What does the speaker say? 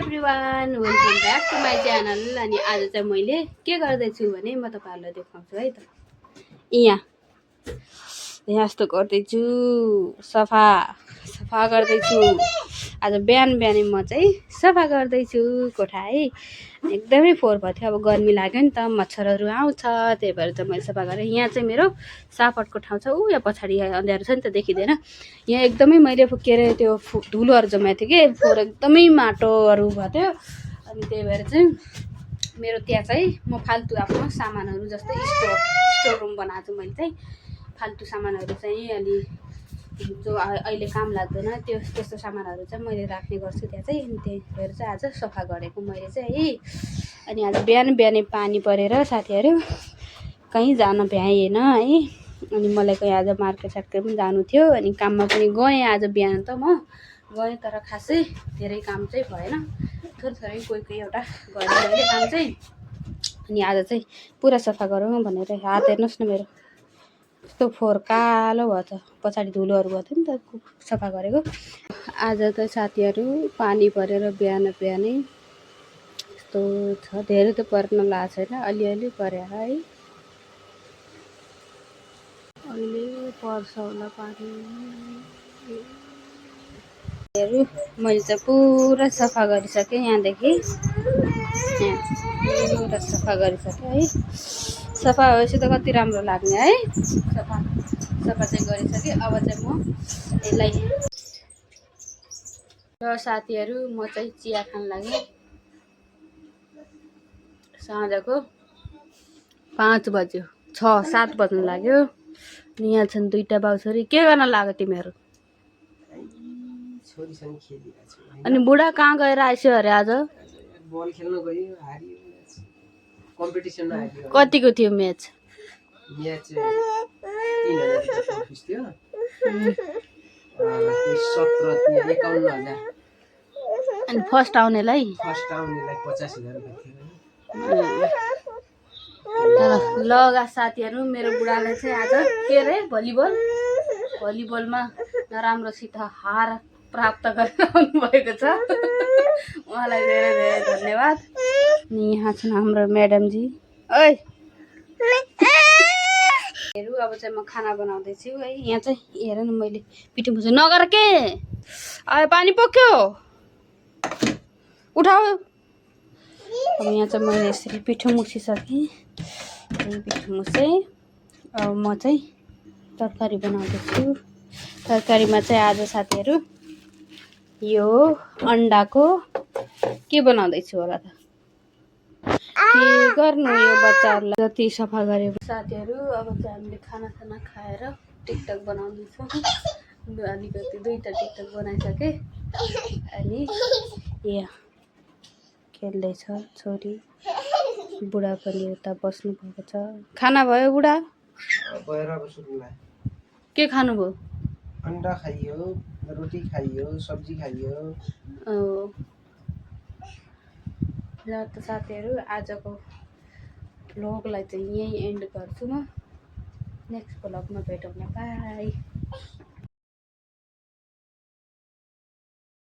Everyone welcome back to my channel. अनि आज चाहिँ मैले के गर्दैछु भने म तपाईँहरूलाई देखाउँछु है त। यहाँ यस्तो गर्दैछु, सफा गर्दैछु। आज बिहान बिहानै म चाहिँ सफा गर्दैछु कोठा है। एकदमै फोहोर भएको थियो, अब गर्मी लाग्यो नि त, मच्छरहरू आउँछ, त्यही भएर चाहिँ मैले सफा गरेँ। यहाँ चाहिँ मेरो सापटको ठाउँ छ, ऊ यहाँ पछाडि अँध्यारो छ नि त, देखिँदैन। यहाँ एकदमै मैले के अरे त्यो धुलोहरू जमाएको थियो कि, फोहोर एकदमै माटोहरू भएको थियो। अनि त्यही भएर चाहिँ मेरो त्यहाँ चाहिँ म फाल्तु आफ्नो सामानहरू जस्तै स्टोर रुम बनाएको छु मैले चाहिँ। फाल्तु सामानहरू चाहिँ अनि जो अहिले काम लाग्दैन त्यस्तो सामानहरू चाहिँ मैले राख्ने गर्छु त्यहाँ चाहिँ। अनि त्यही भएर चाहिँ आज सफा गरेको मैले चाहिँ है। अनि आज बिहान बिहानै पानी परेर साथीहरू कहीँ जान भ्याएन है। अनि मलाई कहीँ आज मार्केट पनि जानु थियो, अनि काममा पनि गएँ आज बिहान त म गएँ, तर खासै धेरै काम चाहिँ भएन, थोरै कोही एउटा गरेँ मैले काम चाहिँ। अनि आज चाहिँ पुरा सफा गरौँ भनेर, हात हेर्नुहोस् न मेरो यस्तो फोहोर कालो भयो छ, पछाडि धुलोहरू भएको थियो नि त सफा गरेको। आज त साथीहरू पानी परेर बिहान बिहानै यस्तो छ, धेरै त पर्न लागेको छैन, अलिअलि परेर है, अहिले पर्छ होला पानी। मैले चाहिँ पुरा सफा गरिसकेँ, यहाँदेखि यहाँ पुरा सफा गरिसकेँ है। सफा भएपछि त कति राम्रो लाग्ने है। सफा चाहिँ गरिसकेँ। अब चाहिँ म यसलाई र साथीहरू म चाहिँ चिया खान लागेँ। साँझको 5 बज्यो, 6-7 बज्न लाग्यो। यहाँ छन् दुईटा बाउछोरी। के गर्न लाग्यो तिमीहरू? अनि बुढा कहाँ गएर आइस्यो अरे? आज बल खेल्न गयो, हारियो म्याच, कम्पिटिसन हारियो। कतिको थियो म्याच? म्याच 3000 थियो। 51,000। अनि फर्स्ट आउनेलाई 50,000 रुपैयाँ थियो। तर लगा साथीहरू, मेरो बुढाले चाहिँ आज के अरे भलिबलमा नराम्रोसित हार प्राप्त गरेर आउनुभएको छ। उहाँलाई धेरै धेरै धन्यवाद। अनि यहाँ छन् हाम्रो म्याडमजी। ओइ अब चाहिँ म खाना बनाउँदैछु है। यहाँ चाहिँ हेर न, मैले पिठो मुछ्छु नगर के, आयो पानी पोख्यो, उठाऊ। अब यहाँ चाहिँ मैले यसरी पिठो मुछिसकेँ, पिठो मुछेँ। अब म चाहिँ तरकारी बनाउँदैछु। तरकारीमा चाहिँ आज साथीहरू यो अन्डाको के बनाउँदैछु होला त, के गर्नु यो बच्चाहरूलाई जति सफा गरे। साथीहरू अब चाहिँ हामीले खाना खाएर टिकटक बनाउँदैछौँ। अलिकति 2टा टिकटक बनाइसकेँ। अनि यहाँ खेल्दैछ छोरी, बुढा पनि उता बस्नु भएको छ। खाना भयो बुढा? के खानुभयो? अन्डा खाइयो, रोटी खाइयो, सब्जी खाइयो। ल त साथीहरू आजको भ्लगलाई चाहिँ यहीँ एन्ड गर्छु म। नेक्स्ट भ्लगमा भेटौँ न, बाई।